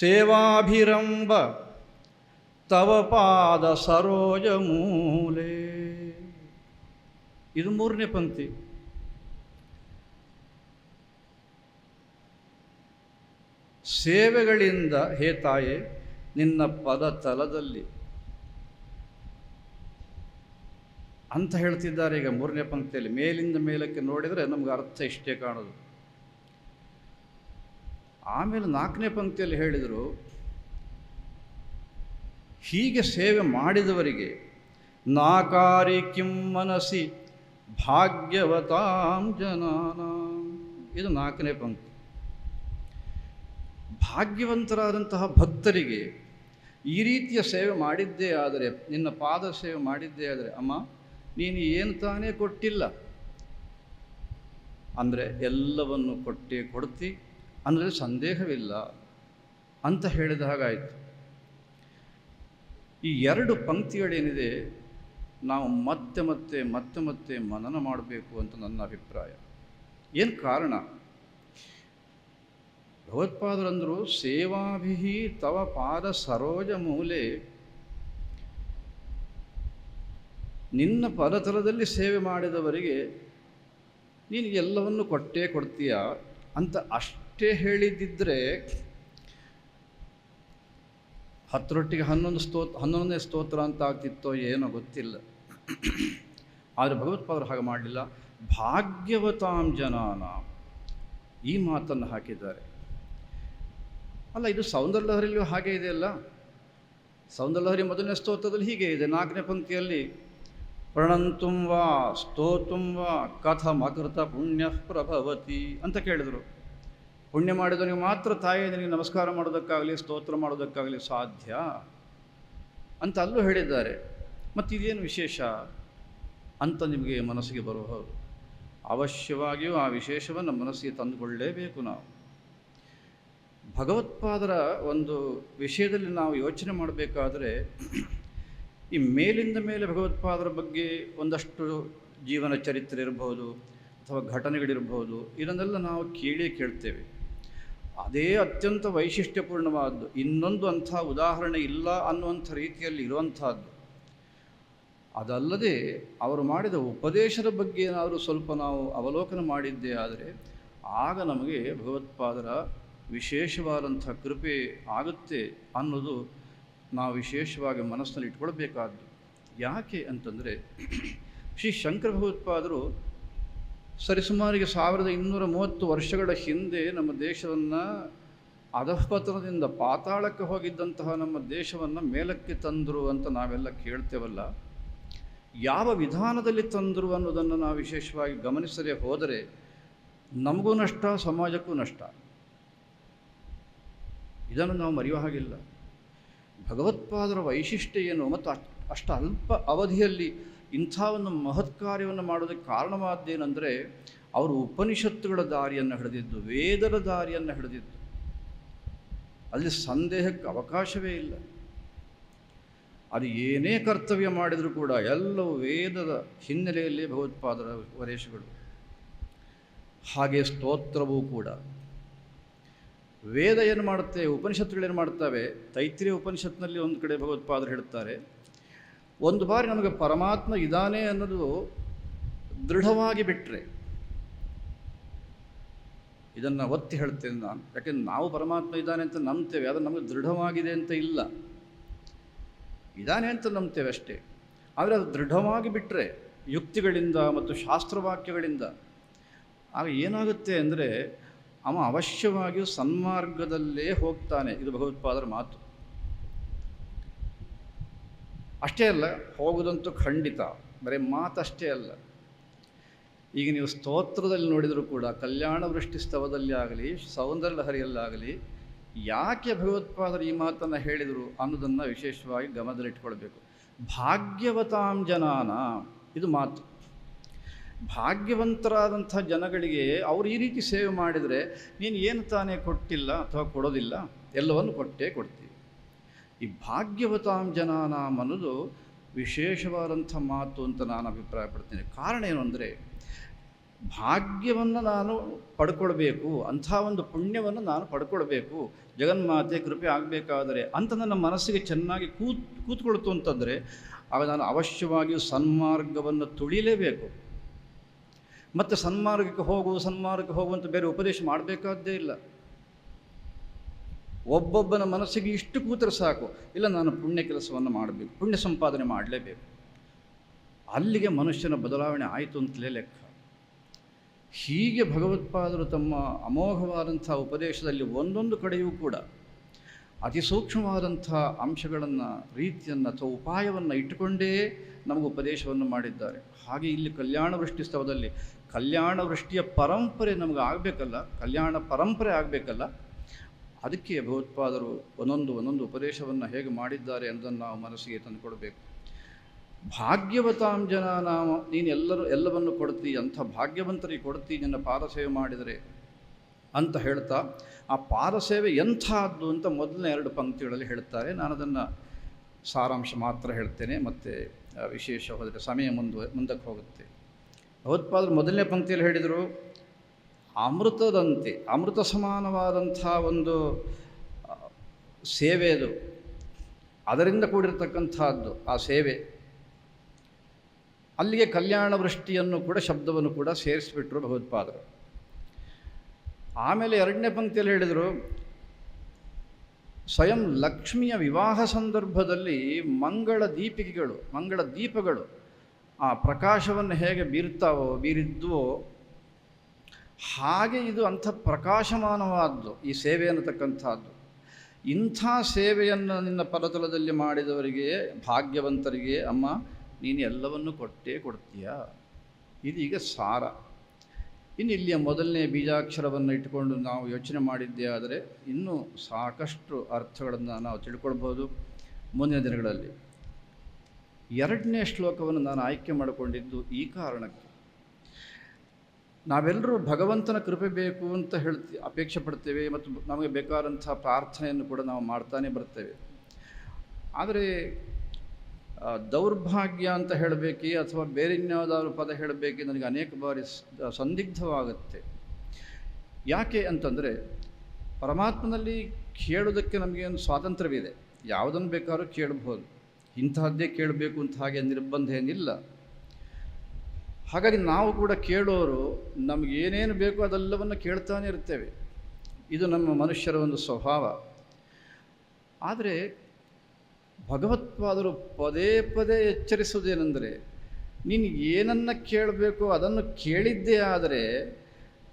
ಸೇವಾಭಿರಂಬ ತವ ಪಾದ ಸರೋಜ ಮೂಲೆ. ಇದು ಮೂರನೇ ಪಂಕ್ತಿ. ಸೇವೆಗಳಿಂದ ಹೇ ತಾಯೇ ನಿನ್ನ ಪದ ತಲದಲ್ಲಿ ಅಂತ ಹೇಳ್ತಿದ್ದಾರೆ. ಈಗ ಮೂರನೇ ಪಂಕ್ತಿಯಲ್ಲಿ ಮೇಲಿಂದ ಮೇಲಕ್ಕೆ ನೋಡಿದರೆ ನಮ್ಗೆ ಅರ್ಥ ಇಷ್ಟೇ ಕಾಣೋದು. ಆಮೇಲೆ ನಾಲ್ಕನೇ ಪಂಕ್ತಿಯಲ್ಲಿ ಹೇಳಿದರು, ಹೀಗೆ ಸೇವೆ ಮಾಡಿದವರಿಗೆ ನಾಕಾರಿ ಕಿಂ ಮನಸಿ ಭಾಗ್ಯವತಾಂ ಜನಾನಾಂ. ಇದು ನಾಲ್ಕನೇ ಪಂಕ್ತಿ. ಭಾಗ್ಯವಂತರಾದಂತಹ ಭಕ್ತರಿಗೆ ಈ ರೀತಿಯ ಸೇವೆ ಮಾಡಿದ್ದೇ ಆದರೆ, ನಿನ್ನ ಪಾದ ಸೇವೆ ಮಾಡಿದ್ದೇ ಆದರೆ, ಅಮ್ಮ ನೀನು ಏನು ತಾನೇ ಕೊಟ್ಟಿಲ್ಲ ಅಂದರೆ ಎಲ್ಲವನ್ನು ಕೊಟ್ಟೇ ಕೊಡ್ತಿ ಅಂದರೆ ಸಂದೇಹವಿಲ್ಲ ಅಂತ ಹೇಳಿದ ಹಾಗಾಯಿತು. ಈ ಎರಡು ಪಂಕ್ತಿಗಳೇನಿದೆ ನಾವು ಮತ್ತೆ ಮತ್ತೆ ಮತ್ತೆ ಮತ್ತೆ ಮನನ ಮಾಡಬೇಕು ಅಂತ ನನ್ನ ಅಭಿಪ್ರಾಯ. ಏನು ಕಾರಣ? ಭಗವತ್ಪಾದರಂದರು ಸೇವಾಭಿ ತವ ಪಾದ ಸರೋಜ ಮೂಲೆ, ನಿನ್ನ ಪದತಲದಲ್ಲಿ ಸೇವೆ ಮಾಡಿದವರಿಗೆ ನೀನು ಎಲ್ಲವನ್ನು ಕೊಟ್ಟೇ ಕೊಡ್ತೀಯ ಅಂತ ಅಷ್ಟೇ ಹೇಳಿದ್ದಿದ್ದರೆ 10 11ನೇ ಸ್ತೋತ್ರ ಅಂತ ಆಗ್ತಿತ್ತೋ ಏನೋ ಗೊತ್ತಿಲ್ಲ. ಆದರೆ ಭಗವತ್ಪಾದರು ಹಾಗೆ ಮಾಡಲಿಲ್ಲ. ಭಾಗ್ಯವತಾಂ ಜನಾನ ಈ ಮಾತನ್ನು ಹಾಕಿದ್ದಾರೆ. ಅಲ್ಲ, ಇದು ಸೌಂದರ್ಯಲಹರಿಯಲ್ಲೂ ಹಾಗೆ ಇದೆಯಲ್ಲ. ಸೌಂದರ್ಯಲಹರಿ ಮೊದಲನೇ ಸ್ತೋತ್ರದಲ್ಲಿ ಹೀಗೆ ಇದೆ, 4ನೇ ಪಂಕ್ತಿಯಲ್ಲಿ ಪ್ರಣಂತುಂ ವಾ ಸ್ತೋತುಂ ವಾ ಕಥಮಕೃತ ಪುಣ್ಯ ಪ್ರಭವತಿ ಅಂತ ಕೇಳಿದರು. ಪುಣ್ಯ ಮಾಡಿದವನಿಗೆ ಮಾತ್ರ ತಾಯಿ ನಿನಗೆ ನಮಸ್ಕಾರ ಮಾಡೋದಕ್ಕಾಗಲಿ ಸ್ತೋತ್ರ ಮಾಡೋದಕ್ಕಾಗಲಿ ಸಾಧ್ಯ ಅಂತ ಅಲ್ಲೂ ಹೇಳಿದ್ದಾರೆ. ಮತ್ತಿದೇನು ವಿಶೇಷ ಅಂತ ನಿಮಗೆ ಮನಸ್ಸಿಗೆ ಬರಬಹುದು. ಅವಶ್ಯವಾಗಿಯೂ ಆ ವಿಶೇಷವನ್ನು ಮನಸ್ಸಿಗೆ ತಂದುಕೊಳ್ಳಲೇಬೇಕು. ನಾವು ಭಗವತ್ಪಾದರ ಒಂದು ವಿಷಯದಲ್ಲಿ ನಾವು ಯೋಚನೆ ಮಾಡಬೇಕಾದರೆ, ಈ ಮೇಲಿಂದ ಮೇಲೆ ಭಗವತ್ಪಾದರ ಬಗ್ಗೆ ಒಂದಷ್ಟು ಜೀವನ ಚರಿತ್ರೆ ಇರಬಹುದು ಅಥವಾ ಘಟನೆಗಳಿರ್ಬೋದು, ಇದನ್ನೆಲ್ಲ ನಾವು ಕೇಳ್ತೇವೆ. ಅದೇ ಅತ್ಯಂತ ವೈಶಿಷ್ಟ್ಯಪೂರ್ಣವಾದ್ದು, ಇನ್ನೊಂದು ಅಂಥ ಉದಾಹರಣೆ ಇಲ್ಲ ಅನ್ನುವಂಥ ರೀತಿಯಲ್ಲಿ ಇರುವಂಥದ್ದು. ಅದಲ್ಲದೆ ಅವರು ಮಾಡಿದ ಉಪದೇಶದ ಬಗ್ಗೆ ಏನಾದರೂ ಸ್ವಲ್ಪ ನಾವು ಅವಲೋಕನ ಮಾಡಿದ್ದೇ ಆದರೆ ಆಗ ನಮಗೆ ಭಗವತ್ಪಾದರ ವಿಶೇಷವಾದಂಥ ಕೃಪೆ ಆಗುತ್ತೆ ಅನ್ನೋದು ನಾವು ವಿಶೇಷವಾಗಿ ಮನಸ್ಸಿನಲ್ಲಿ ಇಟ್ಕೊಳ್ಬೇಕಾದ್ದು. ಯಾಕೆ ಅಂತಂದರೆ, ಶ್ರೀ ಶಂಕರ ಭಗವತ್ಪಾದರು ಸರಿಸುಮಾರಿಗೆ 1230 ವರ್ಷಗಳ ಹಿಂದೆ ನಮ್ಮ ದೇಶವನ್ನು ಅಧಃಪತನದಿಂದ ಪಾತಾಳಕ್ಕೆ ಹೋಗಿದ್ದಂತಹ ನಮ್ಮ ದೇಶವನ್ನು ಮೇಲಕ್ಕೆ ತಂದರು ಅಂತ ನಾವೆಲ್ಲ ಕೇಳ್ತೇವಲ್ಲ. ಯಾವ ವಿಧಾನದಲ್ಲಿ ತಂದರು ಅನ್ನೋದನ್ನು ನಾವು ವಿಶೇಷವಾಗಿ ಗಮನಿಸದೆ ಹೋದರೆ ನಮಗೂ ನಷ್ಟ, ಸಮಾಜಕ್ಕೂ ನಷ್ಟ. ಇದನ್ನು ನಾವು ಮರೆಯುವ ಹಾಗಿಲ್ಲ. ಭಗವತ್ಪಾದರ ವೈಶಿಷ್ಟ್ಯ ಏನು ಮತ್ತು ಅಷ್ಟು ಅಲ್ಪ ಅವಧಿಯಲ್ಲಿ ಇಂಥ ಒಂದು ಮಹತ್ ಕಾರ್ಯವನ್ನು ಮಾಡೋದಕ್ಕೆ ಕಾರಣವಾದ್ದೇನೆಂದರೆ, ಅವರು ಉಪನಿಷತ್ತುಗಳ ದಾರಿಯನ್ನು ಹಿಡಿದಿದ್ದು, ವೇದದ ದಾರಿಯನ್ನು ಹಿಡಿದಿದ್ದು. ಅಲ್ಲಿ ಸಂದೇಹಕ್ಕೆ ಅವಕಾಶವೇ ಇಲ್ಲ. ಅದು ಏನೇ ಕರ್ತವ್ಯ ಮಾಡಿದರೂ ಕೂಡ ಎಲ್ಲವೂ ವೇದದ ಹಿನ್ನೆಲೆಯಲ್ಲಿ ಭಗವತ್ಪಾದರ ಉಪದೇಶಗಳು. ಹಾಗೆ ಸ್ತೋತ್ರವೂ ಕೂಡ ವೇದ ಏನು ಮಾಡುತ್ತೆ, ಉಪನಿಷತ್ತುಗಳೇನು ಮಾಡ್ತವೆ. ತೈತ್ರಿಯ ಉಪನಿಷತ್ನಲ್ಲಿ ಒಂದು ಕಡೆ ಭಗವತ್ಪಾದರು ಹೇಳ್ತಾರೆ, ಒಂದು ಬಾರಿ ನಮಗೆ ಪರಮಾತ್ಮ ಇದ್ದಾನೆ ಅನ್ನೋದು ದೃಢವಾಗಿ ಬಿಟ್ಟರೆ, ಇದನ್ನು ಒತ್ತಿ ಹೇಳ್ತೇನೆ ನಾನು, ಯಾಕೆಂದ್ರೆ ನಾವು ಪರಮಾತ್ಮ ಇದ್ದಾನೆ ಅಂತ ನಂಬ್ತೇವೆ, ಅದು ನಮಗೆ ದೃಢವಾಗಿದೆ ಅಂತ ಇಲ್ಲ. ಇದ್ದಾನೆ ಅಂತ ನಂಬ್ತೇವೆ ಅಷ್ಟೇ. ಆದರೆ ಅದು ದೃಢವಾಗಿ ಬಿಟ್ಟರೆ ಯುಕ್ತಿಗಳಿಂದ ಮತ್ತು ಶಾಸ್ತ್ರವಾಕ್ಯಗಳಿಂದ ಆಗ ಏನಾಗುತ್ತೆ ಅಂದರೆ ಅವ ಅವಶ್ಯವಾಗಿಯೂ ಸನ್ಮಾರ್ಗದಲ್ಲೇ ಹೋಗ್ತಾನೆ. ಇದು ಭಗವತ್ಪಾದರ ಮಾತು. ಅಷ್ಟೇ ಅಲ್ಲ, ಹೋಗೋದಂತೂ ಖಂಡಿತ, ಬರೀ ಮಾತಷ್ಟೇ ಅಲ್ಲ. ಈಗ ನೀವು ಸ್ತೋತ್ರದಲ್ಲಿ ನೋಡಿದರೂ ಕೂಡ ಕಲ್ಯಾಣ ವೃಷ್ಟಿ ಸ್ತವದಲ್ಲಿ ಆಗಲಿ ಸೌಂದರ್ಯಲಹರಿಯಲ್ಲಾಗಲಿ ಯಾಕೆ ಭಗವತ್ಪಾದರು ಈ ಮಾತನ್ನು ಹೇಳಿದರು ಅನ್ನೋದನ್ನು ವಿಶೇಷವಾಗಿ ಗಮನದಲ್ಲಿಟ್ಕೊಳ್ಬೇಕು. ಭಾಗ್ಯವತಾಂ ಜನಾನ ಇದು ಮಾತು. ಭಾಗ್ಯವಂತರಾದಂಥ ಜನಗಳಿಗೆ ಅವರು ಈ ರೀತಿ ಸೇವೆ ಮಾಡಿದರೆ ನೀನು ಏನು ತಾನೇ ಕೊಟ್ಟಿಲ್ಲ ಅಥವಾ ಕೊಡೋದಿಲ್ಲ, ಎಲ್ಲವನ್ನು ಕೊಟ್ಟೇ ಕೊಡ್ತೀವಿ. ಈ ಭಾಗ್ಯವತಾಂ ಜನಾನಾಂ ಅನ್ನೋದು ವಿಶೇಷವಾದಂಥ ಮಾತು ಅಂತ ನಾನು ಅಭಿಪ್ರಾಯಪಡ್ತೀನಿ. ಕಾರಣ ಏನು ಅಂದರೆ, ಭಾಗ್ಯವನ್ನು ನಾನು ಪಡ್ಕೊಳ್ಬೇಕು, ಅಂಥ ಒಂದು ಪುಣ್ಯವನ್ನು ನಾನು ಪಡ್ಕೊಳ್ಬೇಕು, ಜಗನ್ಮಾತೆ ಕೃಪೆ ಆಗಬೇಕಾದರೆ ಅಂತ ನನ್ನ ಮನಸ್ಸಿಗೆ ಚೆನ್ನಾಗಿ ಕೂತ್ಕೊಳ್ತು ಅಂತಂದರೆ ಆಗ ನಾನು ಅವಶ್ಯವಾಗಿಯೂ ಸನ್ಮಾರ್ಗವನ್ನು ತುಳಿಲೇಬೇಕು. ಮತ್ತು ಸನ್ಮಾರ್ಗಕ್ಕೆ ಹೋಗು ಅಂತ ಬೇರೆ ಉಪದೇಶ ಮಾಡಬೇಕಾದ್ದೇ ಇಲ್ಲ. ಒಬ್ಬೊಬ್ಬನ ಮನಸ್ಸಿಗೆ ಇಷ್ಟು ಕೂತರೆ ಸಾಕು, ಇಲ್ಲ ನಾನು ಪುಣ್ಯ ಕೆಲಸವನ್ನು ಮಾಡಬೇಕು, ಪುಣ್ಯ ಸಂಪಾದನೆ ಮಾಡಲೇಬೇಕು. ಅಲ್ಲಿಗೆ ಮನುಷ್ಯನ ಬದಲಾವಣೆ ಆಯಿತು ಅಂತಲೇ ಲೆಕ್ಕ. ಹೀಗೆ ಭಗವತ್ಪಾದರು ತಮ್ಮ ಅಮೋಘವಾದಂಥ ಉಪದೇಶದಲ್ಲಿ ಒಂದೊಂದು ಕಡೆಯೂ ಕೂಡ ಅತಿ ಸೂಕ್ಷ್ಮವಾದಂಥ ಅಂಶಗಳನ್ನು, ರೀತಿಯನ್ನು ಅಥವಾ ಉಪಾಯವನ್ನು ಇಟ್ಟುಕೊಂಡೇ ನಮಗೆ ಉಪದೇಶವನ್ನು ಮಾಡಿದ್ದಾರೆ. ಹಾಗೆ ಇಲ್ಲಿ ಕಲ್ಯಾಣ ವೃಷ್ಟಿ ಸ್ತವದಲ್ಲಿ ಕಲ್ಯಾಣ ವೃಷ್ಟಿಯ ಪರಂಪರೆ ನಮಗೆ ಆಗಬೇಕಲ್ಲ, ಕಲ್ಯಾಣ ಪರಂಪರೆ ಆಗಬೇಕಲ್ಲ, ಅದಕ್ಕೆ ಭಗವತ್ಪಾದರು ಒಂದೊಂದು ಉಪದೇಶವನ್ನು ಹೇಗೆ ಮಾಡಿದ್ದಾರೆ ಅನ್ನೋದನ್ನು ನಾವು ಮನಸ್ಸಿಗೆ ತಂದುಕೊಡಬೇಕು. ಭಾಗ್ಯವತಾಂ ಜನ ನಾವು ನೀನು ಎಲ್ಲವನ್ನು ಕೊಡ್ತೀ, ಅಂಥ ಭಾಗ್ಯವಂತರಿಗೆ ಕೊಡ್ತೀ ನಿನ್ನ ಪಾದಸೇವೆ ಮಾಡಿದರೆ ಅಂತ ಹೇಳ್ತಾ, ಆ ಪಾದಸೇವೆ ಎಂಥದ್ದು ಅಂತ ಮೊದಲನೇ 2 ಪಂಕ್ತಿಗಳಲ್ಲಿ ಹೇಳ್ತಾರೆ. ನಾನು ಅದನ್ನು ಸಾರಾಂಶ ಮಾತ್ರ ಹೇಳ್ತೇನೆ, ಮತ್ತು ವಿಶೇಷ ಹೋದರೆ ಸಮಯ ಮುಂದಕ್ಕೆ ಹೋಗುತ್ತೆ. ಭಗವತ್ಪಾದರು ಮೊದಲನೇ ಪಂಕ್ತಿಯಲ್ಲಿ ಹೇಳಿದರು, ಅಮೃತದಂತೆ, ಅಮೃತ ಸಮಾನವಾದಂಥ ಒಂದು ಸೇವೆ ಅದು, ಅದರಿಂದ ಕೂಡಿರತಕ್ಕಂಥದ್ದು ಆ ಸೇವೆ. ಅಲ್ಲಿಗೆ ಕಲ್ಯಾಣ ವೃಷ್ಟಿಯನ್ನು ಕೂಡ, ಶಬ್ದವನ್ನು ಕೂಡ ಸೇರಿಸಿಬಿಟ್ರು ಭಗವತ್ಪಾದರು. ಆಮೇಲೆ 2ನೇ ಪಂಕ್ತಿಯಲ್ಲಿ ಹೇಳಿದರು, ಸ್ವಯಂ ಲಕ್ಷ್ಮಿಯ ವಿವಾಹ ಸಂದರ್ಭದಲ್ಲಿ ಮಂಗಳ ದೀಪಗಳು ಆ ಪ್ರಕಾಶವನ್ನು ಹೇಗೆ ಬೀರಿದ್ವೋ ಹಾಗೆ ಇದು ಅಂಥ ಪ್ರಕಾಶಮಾನವಾದ್ದು ಈ ಸೇವೆ ಅನ್ನತಕ್ಕಂಥದ್ದು. ಇಂಥ ಸೇವೆಯನ್ನು ನಿನ್ನ ಪದತಲದಲ್ಲಿ ಮಾಡಿದವರಿಗೆ, ಭಾಗ್ಯವಂತರಿಗೆ ಅಮ್ಮ ನೀನು ಎಲ್ಲವನ್ನು ಕೊಡ್ತೀಯ. ಇದೀಗ ಸಾರ. ಇನ್ನು ಇಲ್ಲಿಯ ಮೊದಲನೇ ಬೀಜಾಕ್ಷರವನ್ನು ಇಟ್ಟುಕೊಂಡು ನಾವು ಯೋಚನೆ ಮಾಡಿದ್ದೇ ಆದರೆ ಇನ್ನೂ ಸಾಕಷ್ಟು ಅರ್ಥಗಳನ್ನು ನಾವು ತಿಳ್ಕೊಳ್ಬೋದು ಮುಂದಿನ ದಿನಗಳಲ್ಲಿ. 2ನೇ ಶ್ಲೋಕವನ್ನು ನಾನು ಆಯ್ಕೆ ಮಾಡಿಕೊಂಡಿದ್ದು ಈ ಕಾರಣಕ್ಕೆ, ನಾವೆಲ್ಲರೂ ಭಗವಂತನ ಕೃಪೆ ಬೇಕು ಅಂತ ಅಪೇಕ್ಷೆ ಪಡ್ತೇವೆ, ಮತ್ತು ನಮಗೆ ಬೇಕಾದಂಥ ಪ್ರಾರ್ಥನೆಯನ್ನು ಕೂಡ ನಾವು ಮಾಡ್ತಾನೆ ಬರ್ತೇವೆ. ಆದರೆ ದೌರ್ಭಾಗ್ಯ ಅಂತ ಹೇಳಬೇಕೇ ಅಥವಾ ಬೇರೆ ಇನ್ಯಾವುದಾದ್ರು ಪದ ಹೇಳಬೇಕೇ ನನಗೆ ಅನೇಕ ಬಾರಿ ಸಂದಿಗ್ಧವಾಗುತ್ತೆ. ಯಾಕೆ ಅಂತಂದರೆ, ಪರಮಾತ್ಮನಲ್ಲಿ ಕೇಳೋದಕ್ಕೆ ನಮಗೇನು ಸ್ವಾತಂತ್ರ್ಯವಿದೆ, ಯಾವುದನ್ನು ಬೇಕಾದ್ರೂ ಕೇಳಬಹುದು, ಇಂತಹದ್ದೇ ಕೇಳಬೇಕು ಅಂತ ಹಾಗೆ ನಿರ್ಬಂಧ ಏನಿಲ್ಲ. ಹಾಗಾಗಿ ನಾವು ಕೂಡ ಕೇಳೋರು ನಮಗೇನೇನು ಬೇಕೋ ಅದೆಲ್ಲವನ್ನು ಕೇಳ್ತಾನೆ ಇರ್ತೇವೆ. ಇದು ನಮ್ಮ ಮನುಷ್ಯರ ಒಂದು ಸ್ವಭಾವ. ಆದರೆ ಭಗವತ್ಪಾದರು ಪದೇ ಪದೇ ಎಚ್ಚರಿಸುವುದೇನೆಂದರೆ, ನೀನು ಏನನ್ನು ಕೇಳಬೇಕೋ ಅದನ್ನು ಕೇಳಿದ್ದೇ ಆದರೆ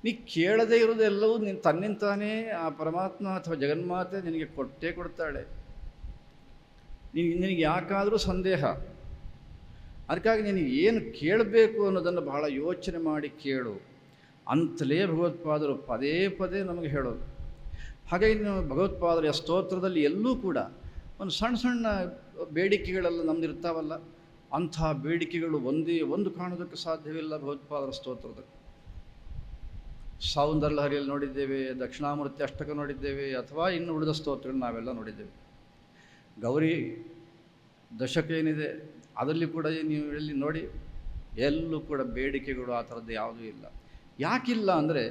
ನೀ ಕೇಳದೇ ಇರೋದೆಲ್ಲವೂ ನೀನು ತನ್ನಿಂತಾನೇ ಆ ಪರಮಾತ್ಮ ಅಥವಾ ಜಗನ್ಮಾತೆ ನಿನಗೆ ಕೊಟ್ಟೇ ಕೊಡ್ತಾಳೆ. ನಿನಗೆ ಯಾಕಾದರೂ ಸಂದೇಹ, ಅದಕ್ಕಾಗಿ ನೀನು ಏನು ಕೇಳಬೇಕು ಅನ್ನೋದನ್ನು ಬಹಳ ಯೋಚನೆ ಮಾಡಿ ಕೇಳು ಅಂತಲೇ ಭಗವತ್ಪಾದರು ಪದೇ ಪದೇ ನಮಗೆ ಹೇಳೋದು. ಹಾಗಾಗಿ ನೀವು ಭಗವತ್ಪಾದರ ಸ್ತೋತ್ರದಲ್ಲಿ ಎಲ್ಲೂ ಕೂಡ ಒಂದು ಸಣ್ಣ ಬೇಡಿಕೆಗಳೆಲ್ಲ ನಮ್ದು ಇರ್ತಾವಲ್ಲ, ಅಂಥ ಬೇಡಿಕೆಗಳು ಒಂದೇ ಒಂದು ಕಾಣೋದಕ್ಕೆ ಸಾಧ್ಯವಿಲ್ಲ ಭಗವತ್ಪಾದರ ಸ್ತೋತ್ರದಲ್ಲಿ. ಸೌಂದರ್ಯ ಲಹರಿಯಲ್ಲಿ ನೋಡಿದ್ದೇವೆ, ದಕ್ಷಿಣಾಮೂರ್ತಿ ಅಷ್ಟಕ ನೋಡಿದ್ದೇವೆ, ಅಥವಾ ಇನ್ನು ಉಳಿದ ಸ್ತೋತ್ರಗಳು ನಾವೆಲ್ಲ ನೋಡಿದ್ದೇವೆ. ಗೌರಿ ದಶಕ ಏನಿದೆ ಅದರಲ್ಲಿ ಕೂಡ ನೀವು ಇಲ್ಲಿ ನೋಡಿ, ಎಲ್ಲೂ ಕೂಡ ಬೇಡಿಕೆಗಳು ಆ ಥರದ್ದು ಯಾವುದೂ ಇಲ್ಲ. ಯಾಕಿಲ್ಲ ಅಂದರೆ,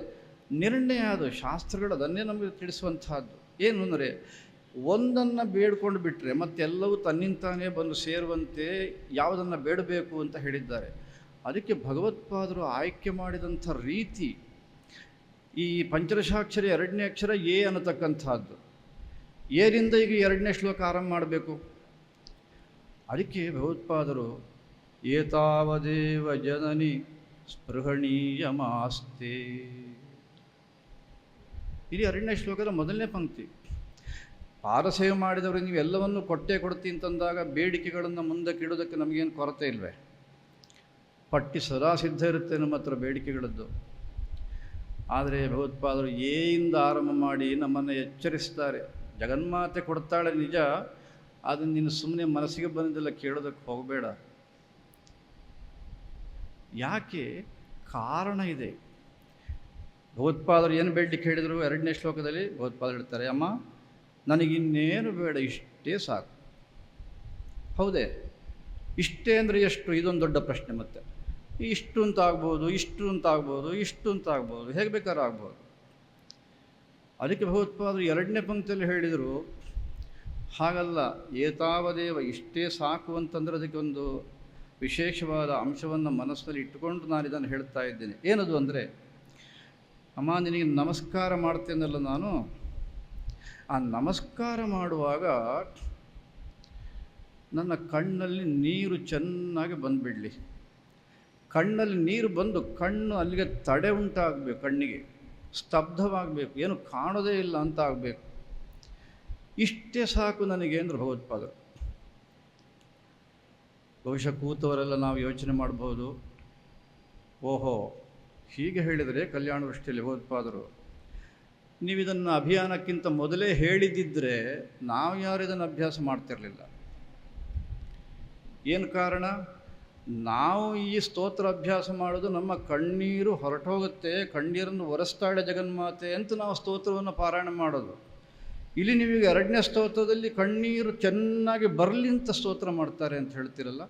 ನಿರ್ಣಯ ಅದು, ಶಾಸ್ತ್ರಗಳು ಅದನ್ನೇ ನಮಗೆ ತಿಳಿಸುವಂಥದ್ದು. ಏನು ಅಂದರೆ, ಒಂದನ್ನು ಬೇಡ್ಕೊಂಡು ಬಿಟ್ಟರೆ ಮತ್ತೆಲ್ಲವೂ ತನ್ನಿಂತಾನೇ ಬಂದು ಸೇರುವಂತೆ ಯಾವುದನ್ನು ಬೇಡಬೇಕು ಅಂತ ಹೇಳಿದ್ದಾರೆ. ಅದಕ್ಕೆ ಭಗವತ್ಪಾದರು ಆಯ್ಕೆ ಮಾಡಿದಂಥ ರೀತಿ, ಈ ಪಂಚದಶಾಕ್ಷರಿ 2ನೇ ಅಕ್ಷರ ಎ ಅನ್ನತಕ್ಕಂಥದ್ದು, ಏರಿಂದ ಈಗ 2ನೇ ಶ್ಲೋಕ ಆರಂಭ ಮಾಡಬೇಕು. ಅದಕ್ಕೆ ಭಗವತ್ಪಾದರು ಏತಾವದೇವ ಜನನಿ ಸ್ಪೃಹಣೀಯಮಾಸ್ತೆ, ಇದು 2ನೇ ಶ್ಲೋಕದ ಮೊದಲನೇ ಪಂಕ್ತಿ. ಪಾದಸೇವೆ ಮಾಡಿದವರು ನೀವು ಎಲ್ಲವನ್ನು ಕೊಡ್ತೀನಿ ಅಂತಂದಾಗ ಬೇಡಿಕೆಗಳನ್ನು ಮುಂದಕ್ಕೆ ಇಡೋದಕ್ಕೆ ನಮಗೇನು ಕೊರತೆ ಇಲ್ವೇ? ಪಟ್ಟಿ ಸದಾ ಸಿದ್ಧ ಇರುತ್ತೆ ನಮ್ಮ ಹತ್ರ ಬೇಡಿಕೆಗಳದ್ದು. ಆದರೆ ಭಗವತ್ಪಾದರು ಏಯಿಂದ ಆರಂಭ ಮಾಡಿ ನಮ್ಮನ್ನು ಎಚ್ಚರಿಸ್ತಾರೆ. ಜಗನ್ಮಾತೆ ಕೊಡ್ತಾಳೆ ನಿಜ, ಅದನ್ನು ನೀನು ಸುಮ್ಮನೆ ಮನಸ್ಸಿಗೆ ಬಂದಿದ್ದೆಲ್ಲ ಕೇಳೋದಕ್ಕೆ ಹೋಗಬೇಡ. ಯಾಕೆ? ಕಾರಣ ಇದೆ. ಭಗವತ್ಪಾದರು ಏನು ಬೇಡಲಿಕ್ಕೆ ಹೇಳಿದರು? 2ನೇ ಶ್ಲೋಕದಲ್ಲಿ ಭಗವತ್ಪಾದರು ಹೇಳ್ತಾರೆ, ಅಮ್ಮ ನನಗಿನ್ನೇನು ಬೇಡ, ಇಷ್ಟೇ ಸಾಕು. ಹೌದೇ? ಇಷ್ಟೇ ಅಂದರೆ ಎಷ್ಟು? ಇದೊಂದು ದೊಡ್ಡ ಪ್ರಶ್ನೆ. ಮತ್ತೆ ಇಷ್ಟು ಅಂತ ಆಗ್ಬೋದು, ಇಷ್ಟು ಅಂತ ಆಗ್ಬೋದು, ಇಷ್ಟು ಅಂತ ಆಗ್ಬೋದು, ಹೇಗೆ ಬೇಕಾದ್ರೂ ಆಗ್ಬೋದು. ಅದಕ್ಕೆ ಭಗವತ್ಪಾದರು ಎರಡನೇ ಪಂಕ್ತಿಯಲ್ಲಿ ಹೇಳಿದರು, ಹಾಗಲ್ಲ, ಏತಾವದೇವ, ಇಷ್ಟೇ ಸಾಕು ಅಂತಂದರೆ ಅದಕ್ಕೆ ಒಂದು ವಿಶೇಷವಾದ ಅಂಶವನ್ನು ಮನಸ್ಸಿನಲ್ಲಿ ಇಟ್ಟುಕೊಂಡು ನಾನು ಇದನ್ನು ಹೇಳ್ತಾ ಇದ್ದೇನೆ. ಏನದು ಅಂದರೆ, ಅಮ್ಮ ನಿನಗೆ ನಮಸ್ಕಾರ ಮಾಡ್ತೇನಲ್ಲ ನಾನು, ಆ ನಮಸ್ಕಾರ ಮಾಡುವಾಗ ನನ್ನ ಕಣ್ಣಲ್ಲಿ ನೀರು ಚೆನ್ನಾಗಿ ಬಂದುಬಿಡಲಿ. ಕಣ್ಣಲ್ಲಿ ನೀರು ಬಂದು ಕಣ್ಣು ಅಲ್ಲಿಗೆ ತಡೆ ಉಂಟಾಗಬೇಕು, ಕಣ್ಣಿಗೆ ಸ್ತಬ್ಧವಾಗಬೇಕು, ಏನು ಕಾಣೋದೇ ಇಲ್ಲ ಅಂತ ಆಗಬೇಕು. ಇಷ್ಟೇ ಸಾಕು ನನಗೆ ಅಂದ್ರೆ ಭಗವತ್ಪಾದರು. ಬಹುಶಃ ಕೂತವರೆಲ್ಲ ನಾವು ಯೋಚನೆ ಮಾಡ್ಬೋದು, ಓಹೋ ಹೀಗೆ ಹೇಳಿದರೆ ಕಲ್ಯಾಣ ದೃಷ್ಟಿಯಲ್ಲಿ ಭಗವತ್ಪಾದರು, ನೀವು ಇದನ್ನು ಅಭಿಯಾನಕ್ಕಿಂತ ಮೊದಲೇ ಹೇಳಿದ್ದಿದ್ದರೆ ನಾವು ಯಾರು ಇದನ್ನು ಅಭ್ಯಾಸ ಮಾಡ್ತಿರಲಿಲ್ಲ. ಏನು ಕಾರಣ? ನಾವು ಈ ಸ್ತೋತ್ರ ಅಭ್ಯಾಸ ಮಾಡೋದು ನಮ್ಮ ಕಣ್ಣೀರು ಹೊರಟೋಗುತ್ತೆ, ಕಣ್ಣೀರನ್ನು ಒರೆಸ್ತಾಳೆ ಜಗನ್ಮಾತೆ ಅಂತ ನಾವು ಸ್ತೋತ್ರವನ್ನು ಪಾರಾಯಣ ಮಾಡೋದು. ಇಲ್ಲಿ ನೀವೀಗ ಎರಡನೇ ಸ್ತೋತ್ರದಲ್ಲಿ ಕಣ್ಣೀರು ಚೆನ್ನಾಗಿ ಬರಲಿ ಅಂತ ಸ್ತೋತ್ರ ಮಾಡ್ತಾರೆ ಅಂತ ಹೇಳ್ತೀರಲ್ಲ.